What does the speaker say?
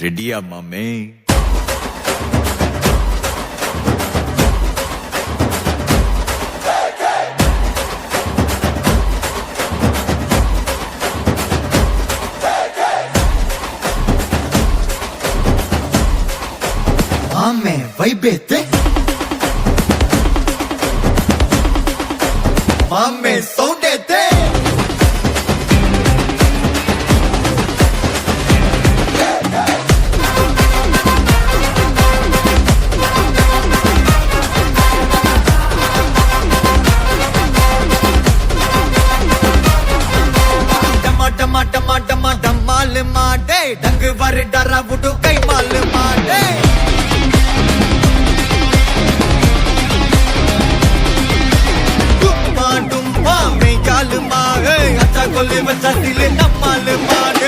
ரெடியா மாமே? மாமே வைபேத்து மாமே சவுண்டேத்து டமால் மாடே டங்கு வரு டரா புட்டு கை மால் மாடே டும்மா டும்மா மே கால் மா अच्छा कोले बच्चा दिले नमाल मार